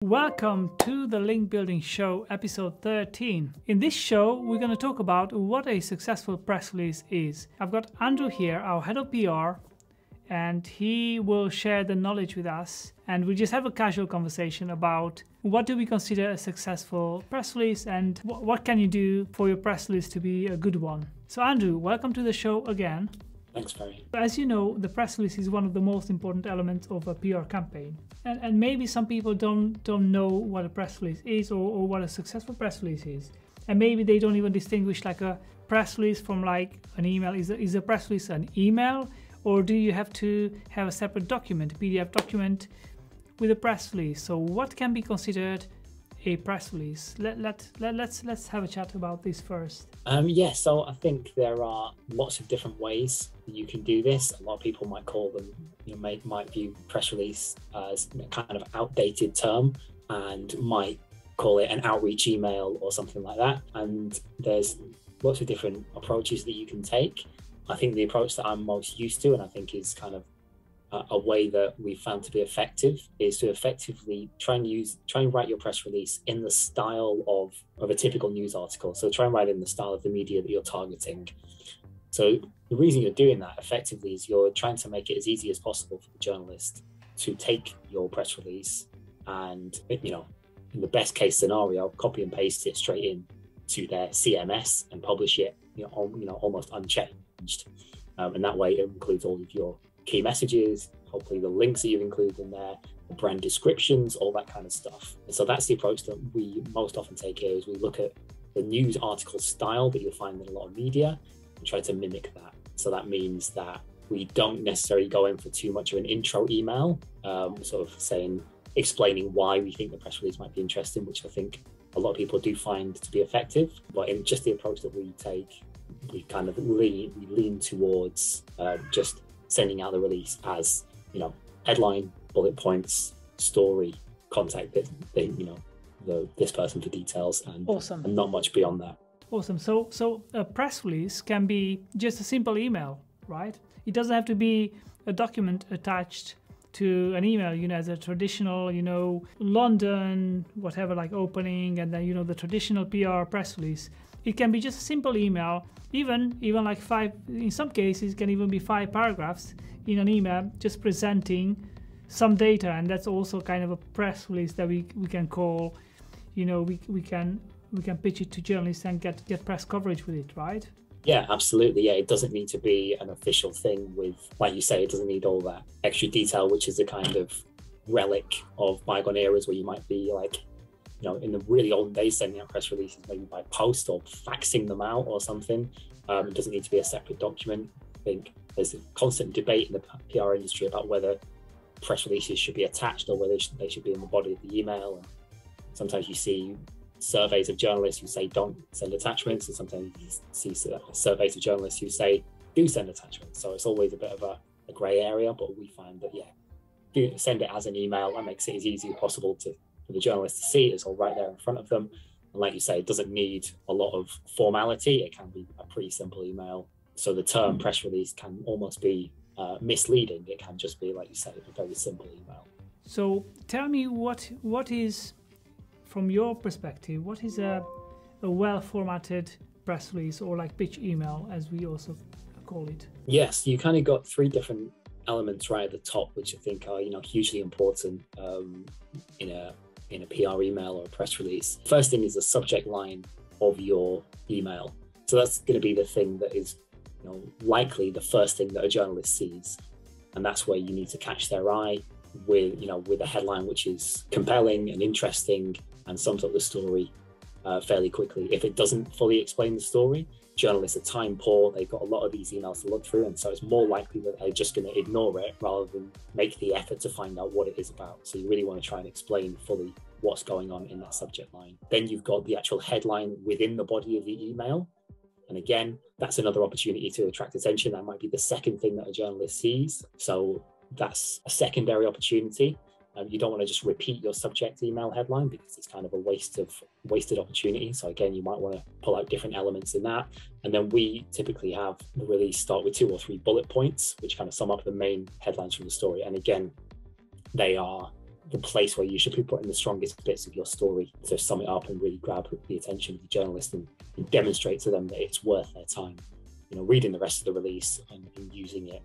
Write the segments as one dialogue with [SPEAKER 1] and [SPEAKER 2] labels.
[SPEAKER 1] Welcome to the Link Building Show, episode 13. In this show, we're going to talk about what a successful press release is. I've got Andrew here, our head of PR, and he will share the knowledge with us. And we just have a casual conversation about what do we consider a successful press release and what can you do for your press release to be a good one. So Andrew, welcome to the show again.
[SPEAKER 2] Thanks, Fery.
[SPEAKER 1] As you know, the press release is one of the most important elements of a PR campaign. And maybe some people don't know what a press release is or what a successful press release is. And maybe they don't even distinguish like a press release from like an email. Is a press release an email, or do you have to have a separate document, a PDF document with a press release? So what can be considered a press release? Let's have a chat about this first.
[SPEAKER 2] So I think there are lots of different ways that you can do this. A lot of people might call them, might view press release as a kind of outdated term and might call it an outreach email or something like that. And there's lots of different approaches that you can take. I think the approach that I'm most used to, and I think is kind of a way that we found to be effective, is to effectively try and write your press release in the style of a typical news article. So try and write in the style of the media that you're targeting. So the reason you're doing that effectively is you're trying to make it as easy as possible for the journalist to take your press release and, in the best case scenario, copy and paste it straight in to their CMS and publish it, almost unchanged. And that way it includes all of your key messages, hopefully the links that you've included in there, the brand descriptions, all that kind of stuff. And so that's the approach that we most often take here, is we look at the news article style that you'll find in a lot of media and try to mimic that. So that means that we don't necessarily go in for too much of an intro email, explaining why we think the press release might be interesting, which I think a lot of people do find to be effective. But in just the approach that we take, we kind of lean towards just sending out the release as, headline, bullet points, story, contact this person for details, and,
[SPEAKER 1] Awesome.
[SPEAKER 2] And not much beyond that.
[SPEAKER 1] Awesome. So a press release can be just a simple email, right? It doesn't have to be a document attached to an email, as a traditional, London, whatever, like opening, and then, the traditional PR press release. It can be just a simple email, even like 5, in some cases, can even be 5 paragraphs in an email, just presenting some data. And that's also kind of a press release that we can call, we can pitch it to journalists and get press coverage with it, right?
[SPEAKER 2] Yeah, absolutely. Yeah, it doesn't need to be an official thing with, like you say, it doesn't need all that extra detail, which is a kind of relic of bygone eras where you might be like, in the really old days, sending out press releases maybe by post or faxing them out or something. It doesn't need to be a separate document. I think there's a constant debate in the PR industry about whether press releases should be attached or whether they should be in the body of the email. And sometimes you see surveys of journalists who say don't send attachments, and sometimes you see surveys of journalists who say do send attachments. So it's always a bit of a grey area, but we find that, do send it as an email. That makes it as easy as possible for the journalist to see. It's all right there in front of them. And like you say, it doesn't need a lot of formality. It can be a pretty simple email. So the term press release can almost be misleading. It can just be, like you say, a very simple email.
[SPEAKER 1] So tell me what is, from your perspective, what is a well-formatted press release, or like pitch email, as we also call it?
[SPEAKER 2] Yes, you kind of got 3 different elements right at the top, which I think are, hugely important in a PR email or a press release. First thing is the subject line of your email. So that's going to be the thing that is, likely the first thing that a journalist sees, and that's where you need to catch their eye with a headline which is compelling and interesting and sums up the story fairly quickly. If it doesn't fully explain the story, journalists are time poor. They've got a lot of these emails to look through, and so it's more likely that they're just going to ignore it rather than make the effort to find out what it is about. So you really want to try and explain fully what's going on in that subject line. Then you've got the actual headline within the body of the email. And again, that's another opportunity to attract attention. That might be the second thing that a journalist sees. So that's a secondary opportunity. You don't want to just repeat your subject email headline, because it's kind of a wasted opportunity. So again, you might want to pull out different elements in that. And then we typically have the release start with 2 or 3 bullet points, which kind of sum up the main headlines from the story. And again, they are the place where you should be putting the strongest bits of your story to sum it up and really grab the attention of the journalist and demonstrate to them that it's worth their time, reading the rest of the release and using it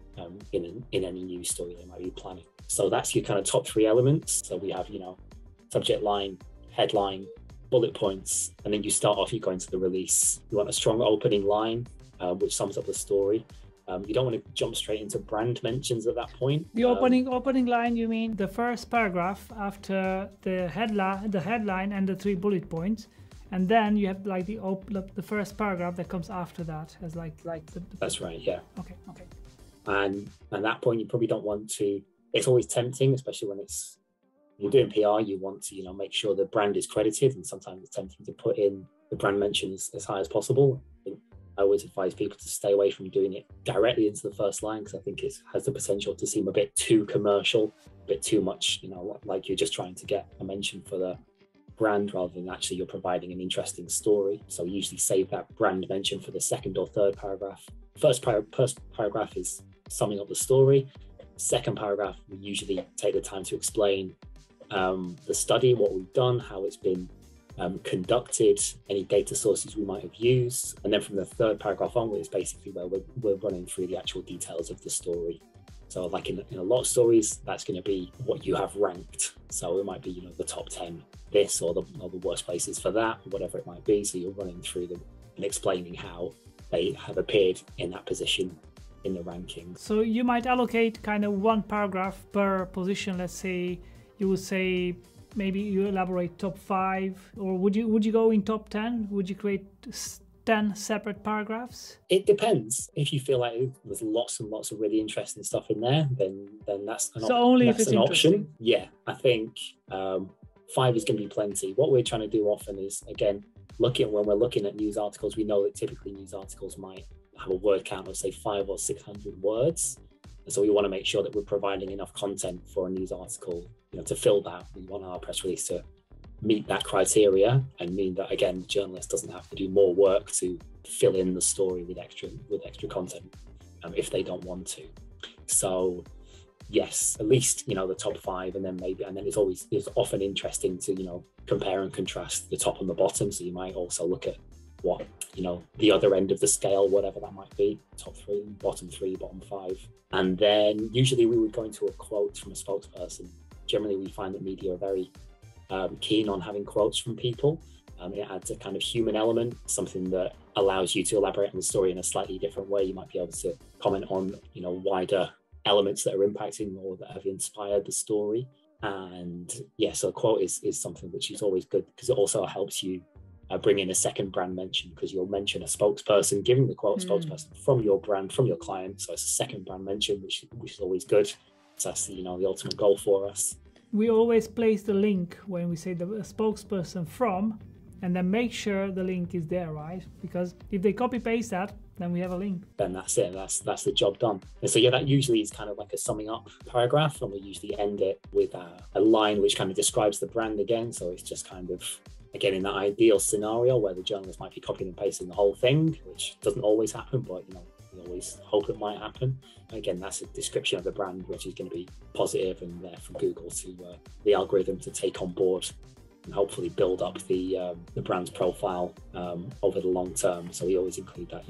[SPEAKER 2] in any news story they might be planning. So that's your kind of top 3 elements. So we have, subject line, headline, bullet points, and then you start off, you go into the release. You want a strong opening line, which sums up the story. You don't want to jump straight into brand mentions at that point.
[SPEAKER 1] The opening line, you mean the first paragraph after the headline and the 3 bullet points, and then you have like the first paragraph that comes after that as like the...
[SPEAKER 2] That's right, yeah.
[SPEAKER 1] Okay.
[SPEAKER 2] And at that point, you probably don't want to. It's always tempting, especially when you're doing PR. You want to make sure the brand is credited, and sometimes it's tempting to put in the brand mentions as high as possible. I always advise people to stay away from doing it directly into the first line, because I think it has the potential to seem a bit too commercial, a bit too much, like you're just trying to get a mention for the brand rather than actually you're providing an interesting story. So usually save that brand mention for the second or third paragraph. First paragraph is summing up the story. Second paragraph, we usually take the time to explain the study, what we've done, how it's been conducted, any data sources we might have used, and then from the third paragraph onward is basically where we're running through the actual details of the story. So like in a lot of stories, that's going to be what you have ranked. So it might be the top 10 this or the worst places for that, whatever it might be. So you're running through them and explaining how they have appeared in that position in the rankings.
[SPEAKER 1] So you might allocate kind of 1 paragraph per position. Let's say you would say maybe you elaborate top 5, or would you go in top 10? Would you create 10 separate paragraphs?
[SPEAKER 2] It depends. If you feel like there's lots and lots of really interesting stuff in there, then that's an option. Yeah, I think 5 is going to be plenty. What we're trying to do often is, again, when we're looking at news articles, we know that typically news articles might have a word count of say 500 or 600 words. And so we want to make sure that we're providing enough content for a news article, to fill that. We want our press release to meet that criteria and mean that, again, the journalist doesn't have to do more work to fill in the story with extra content if they don't want to. So yes, at least, the top 5, and then it's often interesting to, compare and contrast the top and the bottom. So you might also look at what, the other end of the scale, whatever that might be, top 3, bottom 5. And then usually we would go into a quote from a spokesperson. Generally, we find that media are very keen on having quotes from people. It adds a kind of human element, something that allows you to elaborate on the story in a slightly different way. You might be able to comment on, wider elements that are impacting or that have inspired the story. And yeah, so a quote is something which is always good, because it also helps you bring in a second brand mention, because you'll mention a spokesperson, giving the quote spokesperson from your brand, from your client. So it's a second brand mention, which is always good. So that's the ultimate goal for us.
[SPEAKER 1] We always place the link when we say the spokesperson from, and then make sure the link is there, right? Because if they copy paste that, then we have a link.
[SPEAKER 2] Then that's it. That's the job done. And so yeah, that usually is kind of like a summing up paragraph, and we usually end it with a line which kind of describes the brand again. So it's just kind of, again, in that ideal scenario where the journalist might be copying and pasting the whole thing, which doesn't always happen, but we always hope it might happen. Again, that's a description of the brand, which is going to be positive and there for Google to the algorithm to take on board and hopefully build up the brand's profile over the long term. So we always include that,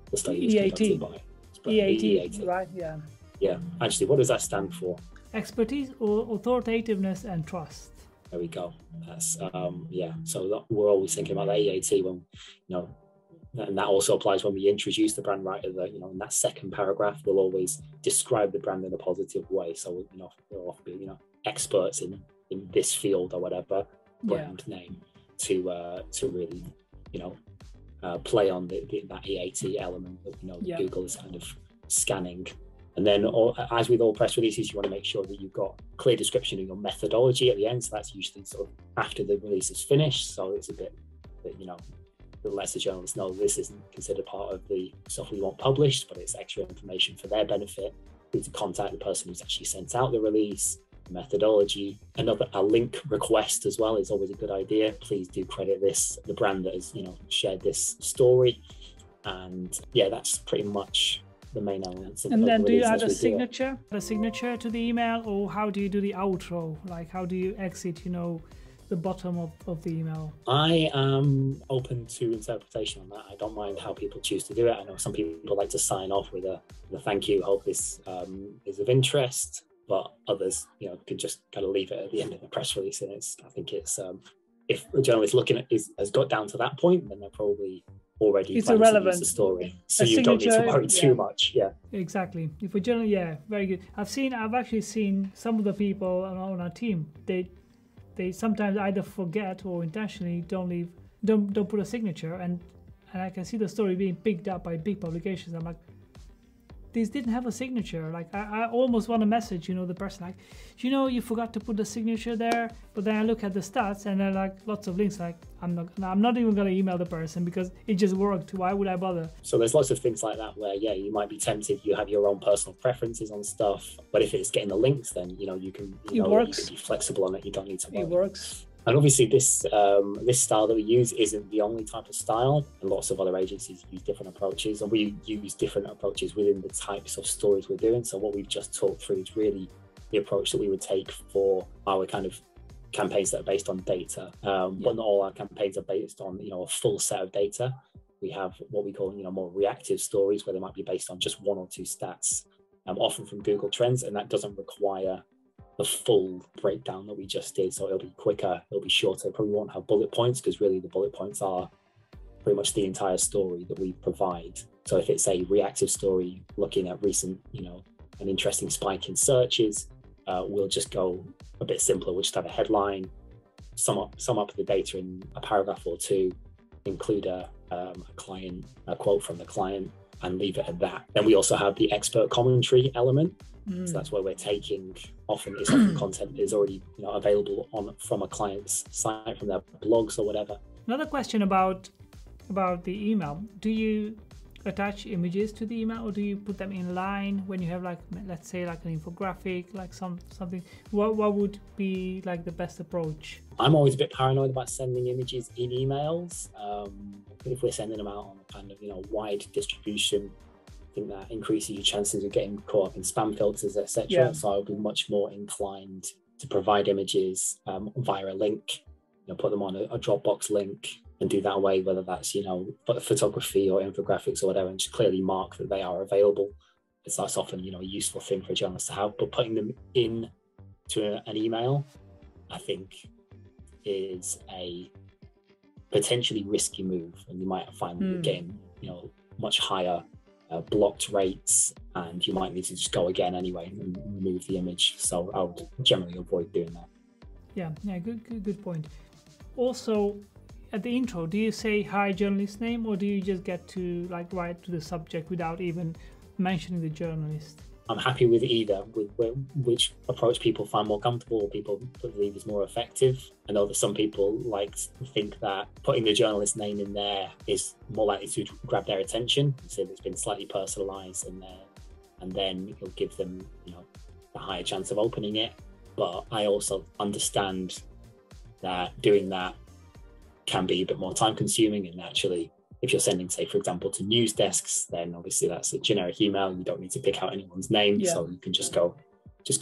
[SPEAKER 2] the study was conducted by
[SPEAKER 1] EAT, right? Yeah.
[SPEAKER 2] Yeah. Actually, what does that stand for?
[SPEAKER 1] Expertise, or authoritativeness, and trust.
[SPEAKER 2] There we go. That's yeah. So we're always thinking about that EAT when and that also applies when we introduce the brand right at the in that second paragraph. We'll always describe the brand in a positive way. So we'll often be experts in this field or whatever brand name to really play on that EAT element that Google is kind of scanning. And then, as with all press releases, you want to make sure that you've got clear description of your methodology at the end. So that's usually sort of after the release is finished. So it's a bit that that lets the journalists know this isn't considered part of the stuff we want published, but it's extra information for their benefit. We need to contact the person who's actually sent out the release, methodology. A link request as well is always a good idea. Please do credit the brand that has shared this story. And yeah, that's pretty much the main elements.
[SPEAKER 1] And then do you add a signature to the email, or how do you do the outro? Like how do you exit, the bottom of the email?
[SPEAKER 2] I am open to interpretation on that. I don't mind how people choose to do it. I know some people like to sign off with a thank you, hope this is of interest, but others, can just kind of leave it at the end of the press release. And I think it's if a journalist looking at has got down to that point, then they're probably already
[SPEAKER 1] it's irrelevant
[SPEAKER 2] to use the story, so you don't need to worry too much.
[SPEAKER 1] Exactly. If a journalist, very good. I've actually seen some of the people on our team, they sometimes either forget or intentionally don't put a signature, and I can see the story being picked up by big publications. I'm like, these didn't have a signature. Like I almost want to message the person, like, you forgot to put the signature there. But then I look at the stats and they're like lots of links. Like I'm not even gonna email the person because it just worked. Why would I bother?
[SPEAKER 2] So there's lots of things like that where you might be tempted. You have your own personal preferences on stuff, but if it's getting the links, then you can you can be flexible on it. You don't need to worry.
[SPEAKER 1] It works.
[SPEAKER 2] And obviously this style that we use isn't the only type of style, and lots of other agencies use different approaches, and we use different approaches within the types of stories we're doing. So what we've just talked through is really the approach that we would take for our kind of campaigns that are based on data, but not all our campaigns are based on a full set of data. We have what we call more reactive stories, where they might be based on just one or two stats, often from Google Trends, and that doesn't require the full breakdown that we just did. So it'll be quicker, it'll be shorter. It probably won't have bullet points, because really the bullet points are pretty much the entire story that we provide. So if it's a reactive story looking at recent, an interesting spike in searches, we'll just go a bit simpler. We'll just have a headline, sum up the data in a paragraph or two, include a quote from the client, and leave it at that. Then we also have the expert commentary element. So that's where we're taking, often content that is already available from a client's site, from their blogs or whatever.
[SPEAKER 1] Another question about the email: do you attach images to the email, or do you put them in line when you have, like, let's say, like an infographic, like something? What would be like the best approach?
[SPEAKER 2] I'm always a bit paranoid about sending images in emails. If we're sending them out on a kind of wide distribution, I think that increases your chances of getting caught up in spam filters, etc. So I'll be much more inclined to provide images via a link, put them on a Dropbox link and do that way, whether that's photography or infographics or whatever, and just clearly mark that they are available. That's often a useful thing for a journalist to have. But putting them in to an email, I think, is a potentially risky move, and you might find that you're getting much higher blocked rates, and you might need to just go again anyway and remove the image. So I would generally avoid doing that.
[SPEAKER 1] Yeah, good point. Also, at the intro, do you say hi journalist name, or do you just get to write to the subject without even mentioning the journalist?
[SPEAKER 2] I'm happy with either, with which approach people find more comfortable, or people believe is more effective. I know that some people think that putting the journalist name in there is more likely to grab their attention, so it's been slightly personalized in there, and then it'll give them a higher chance of opening it. But I also understand that doing that can be a bit more time consuming, and actually, if you're sending, say, for example, to news desks, then obviously that's a generic email. You don't need to pick out anyone's name, so you can just go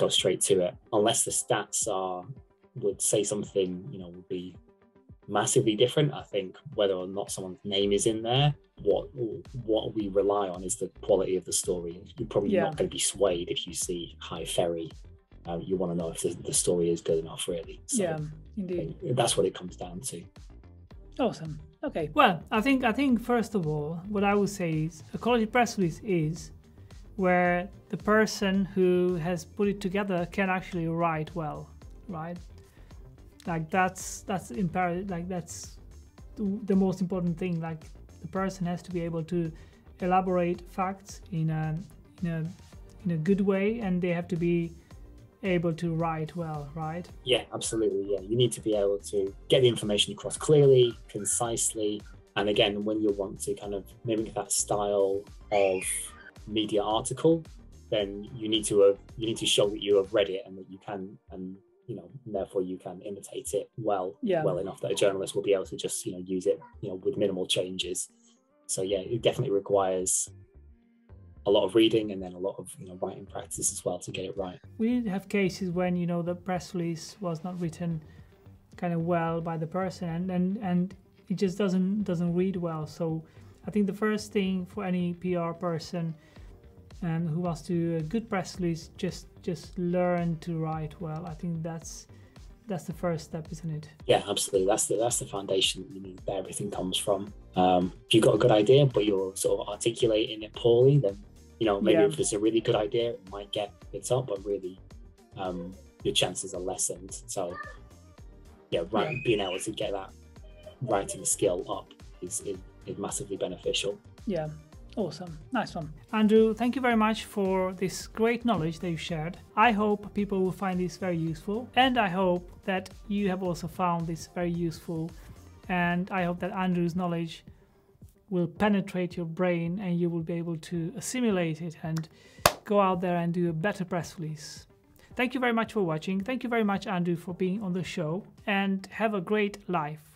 [SPEAKER 2] straight to it. Unless the stats would say something, would be massively different. I think whether or not someone's name is in there, what we rely on is the quality of the story. You're probably not going to be swayed if you see "Hi Fery." You want to know if the story is good enough, really. So
[SPEAKER 1] indeed.
[SPEAKER 2] That's what it comes down to.
[SPEAKER 1] Awesome. Okay. Well, I think first of all, what I would say is a quality press release is where the person who has put it together can actually write well, right? Like that's imperative. Like that's the most important thing. Like the person has to be able to elaborate facts in a good way, and they have to be able to write well, right?
[SPEAKER 2] Yeah, absolutely. Yeah, you need to be able to get the information across clearly, concisely, and again, when you want to kind of mimic that style of media article, then you need to show that you have read it and that you can, and therefore you can imitate it well enough that a journalist will be able to just use it with minimal changes. So yeah, it definitely requires a lot of reading and then a lot of writing practice as well to get it right.
[SPEAKER 1] We did have cases when the press release was not written kind of well by the person, and it just doesn't read well. So I think the first thing for any PR person who wants to do a good press release, just learn to write well. I think that's the first step, isn't it?
[SPEAKER 2] Yeah, absolutely. That's the foundation that you need. That everything comes from. If you've got a good idea but you're sort of articulating it poorly, then maybe if it's a really good idea, it might get picked up, but really your chances are lessened. So being able to get that writing skill up is massively beneficial.
[SPEAKER 1] Yeah, awesome. Nice one. Andrew, thank you very much for this great knowledge that you shared. I hope people will find this very useful, and I hope that you have also found this very useful, and I hope that Andrew's knowledge will penetrate your brain and you will be able to assimilate it and go out there and do a better press release. Thank you very much for watching. Thank you very much, Andrew, for being on the show, and have a great life.